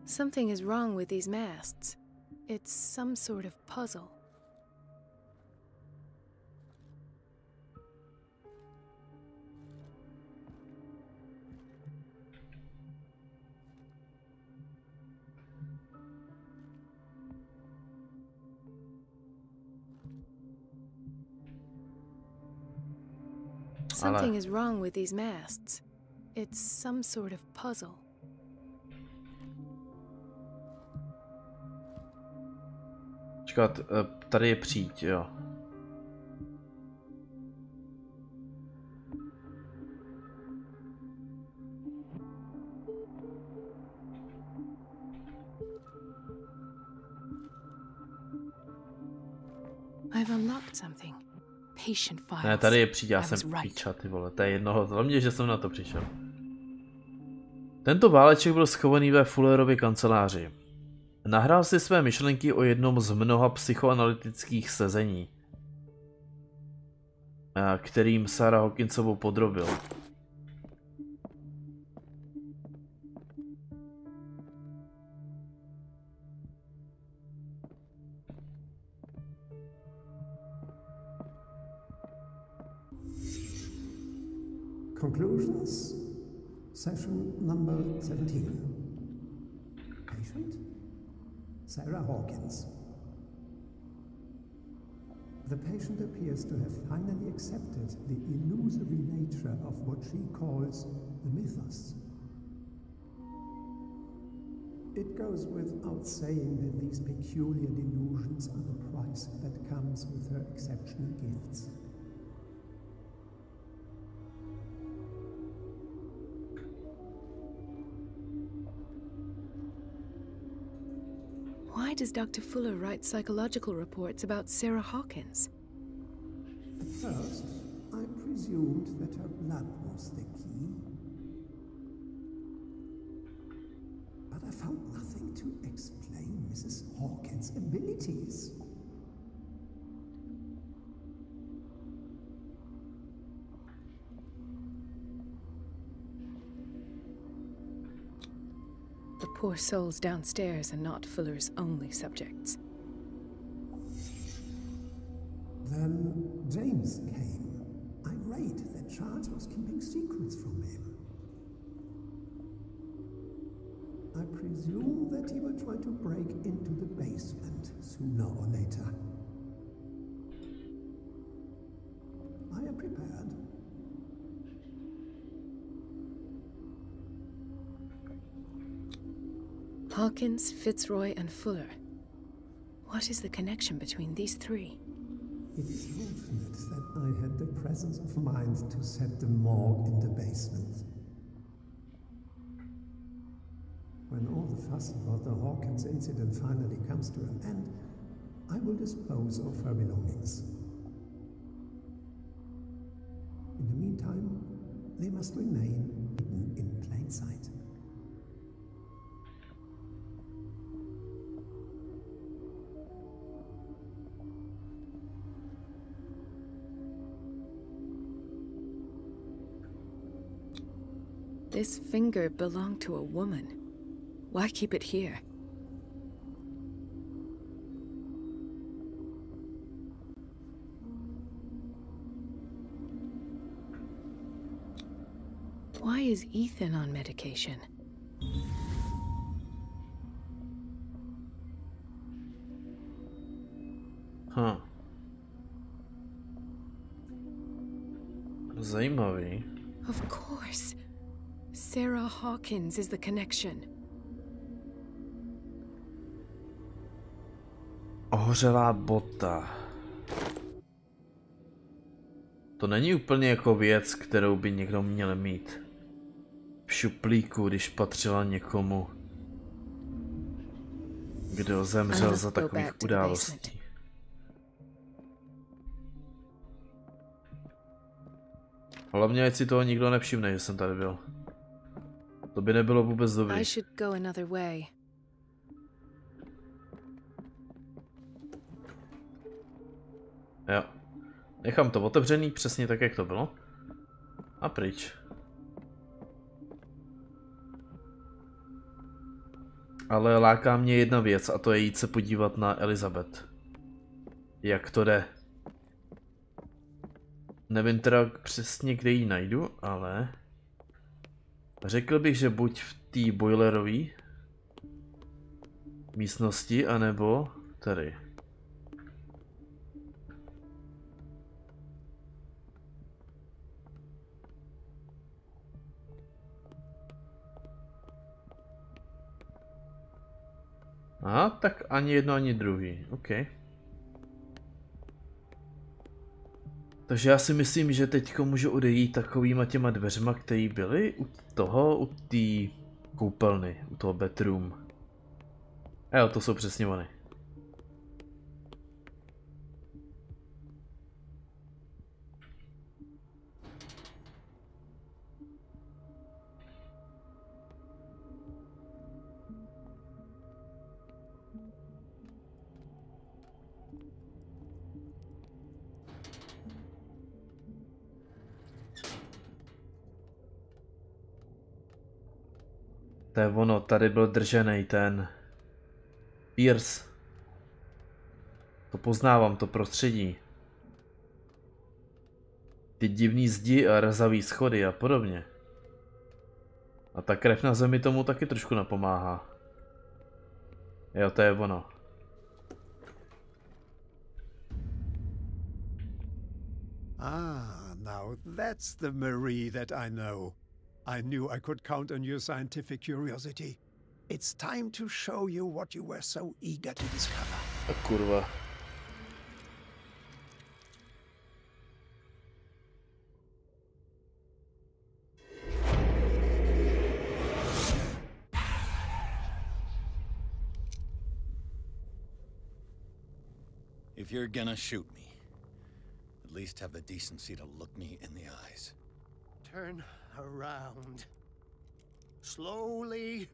Something is wrong with these masts. It's some sort of puzzle. Something is wrong with these masts. It's some sort of puzzle. Čekat, tady je přijď, jo. I've unlocked something. Patient files. Ne, tady je přijď, já jsem píča, ty vole, to je jednoho, hlavně, že jsem na to přišel. Tento váleček byl schovaný ve Fullerově kanceláři. Nahrál si své myšlenky o jednom z mnoha psychoanalytických sezení, kterým Sarah Hawkinsovou podrobil. Conclusions, session number 17. Patient? Sarah Hawkins. The patient appears to have finally accepted the illusory nature of what she calls the mythos. It goes without saying that these peculiar delusions are the price that comes with her exceptional gifts. Why does Dr. Fuller write psychological reports about Sarah Hawkins? At first, I presumed that her blood was the key. But I found nothing to explain Mrs. Hawkins' abilities. The poor souls downstairs are not Fuller's only subjects. news came, irate that Charles was keeping secrets from him. I presume that he will try to break into the basement sooner or later. I am prepared. Hawkins, Fitzroy, and Fuller. What is the connection between these three? It is fortunate that I had the presence of mind to set the morgue in the basement. When all the fuss about the Hawkins incident finally comes to an end, I will dispose of her belongings. In the meantime, they must remain hidden in plain sight. This finger belonged to a woman. Why keep it here? Why is Ethan on medication? Huh. Zajímavý. Of course. Sarah Hawkins is the connection. Ohořelá bota. To není úplně jako věc, kterou by někdo měl mít v šuplíku, když patřila někomu, kdo zemřel za takových událostí. Hlavně, ať si toho nikdo nevšimne, že jsem tady byl. To by nebylo vůbec dobré. I should go another way. Jo. Nechám to otevřený přesně tak, jak to bylo. A pryč. Ale láká mě jedna věc, a to je jít se podívat na Elizabeth. Jak to jde. Nevím teda přesně, kde ji najdu, ale... Řekl bych, že buď v té boilerové místnosti, anebo tady. Aha, tak ani jedno, ani druhý. OK. Takže já si myslím, že teďko můžu odejít takovýma těma dveřma, které byly u té koupelny, u toho bedroom. Jo, to jsou přesně ony. To je ono, tady byl držený ten Pierce. To poznávám, to prostředí. Ty divný zdi a rezavý schody a podobně. A ta krev na zemi tomu taky trošku napomáhá. Jo, to je ono. Ah, now that's the Marie that I know. I knew I could count on your scientific curiosity. It's time to show you what you were so eager to discover. A kurva. If you're gonna shoot me, at least have the decency to look me in the eyes. Turn around. Slowly.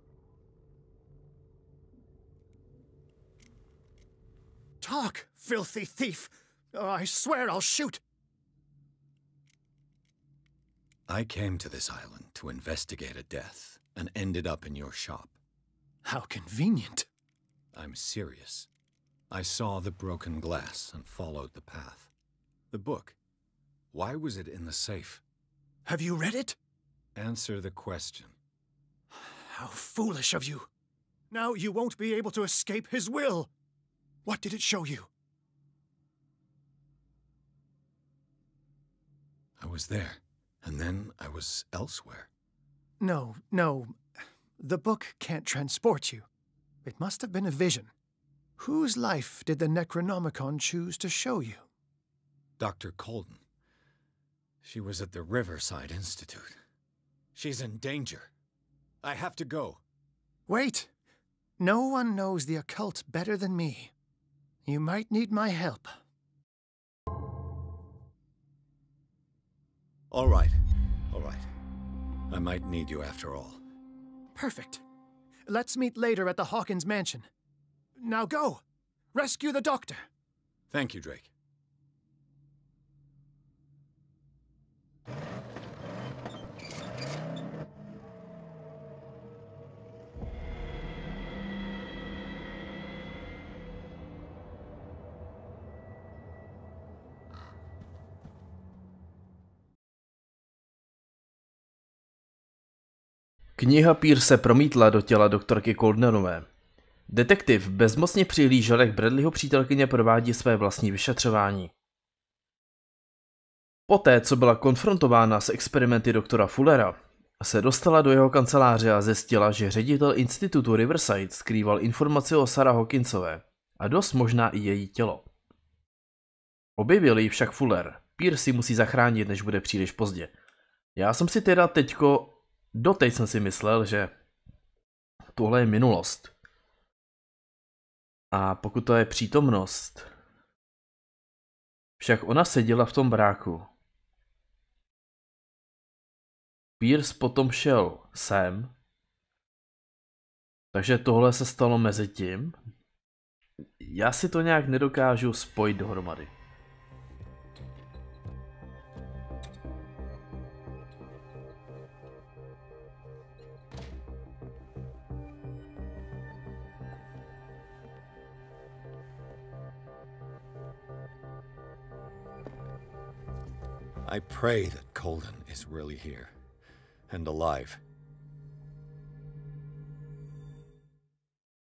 Talk, filthy thief! I swear I'll shoot! I came to this island to investigate a death and ended up in your shop. How convenient. I'm serious. I saw the broken glass and followed the path. The book, Why was it in the safe? Have you read it? Answer the question. How foolish of you. Now you won't be able to escape his will. What did it show you? I was there, and then I was elsewhere. No. The book can't transport you. It must have been a vision. Whose life did the Necronomicon choose to show you? Dr. Colden. She was at the Riverside Institute. She's in danger. I have to go. Wait. No one knows the occult better than me. You might need my help. All right. I might need you after all. Perfect. Let's meet later at the Hawkins mansion. Now go! Rescue the doctor! Thank you, Drake. Kniha Pír se promítla do těla doktorky Coldenové. Detektiv bezmocně přihlížel, jak Bradleyho přítelkyně provádí své vlastní vyšetřování. Poté, co byla konfrontována s experimenty doktora Fullera, se dostala do jeho kanceláře a zjistila, že ředitel institutu Riverside skrýval informace o Sarah Hawkinsové a dost možná i její tělo. Objevil ji však Fuller. Pír si musí zachránit, než bude příliš pozdě. Já jsem si teda doteď jsem si myslel, že tohle je minulost. A pokud to je přítomnost, však ona seděla v tom baráku. Pierce potom šel sem, takže tohle se stalo mezi tím. Já si to nějak nedokážu spojit dohromady. I pray that Colden is really here and alive.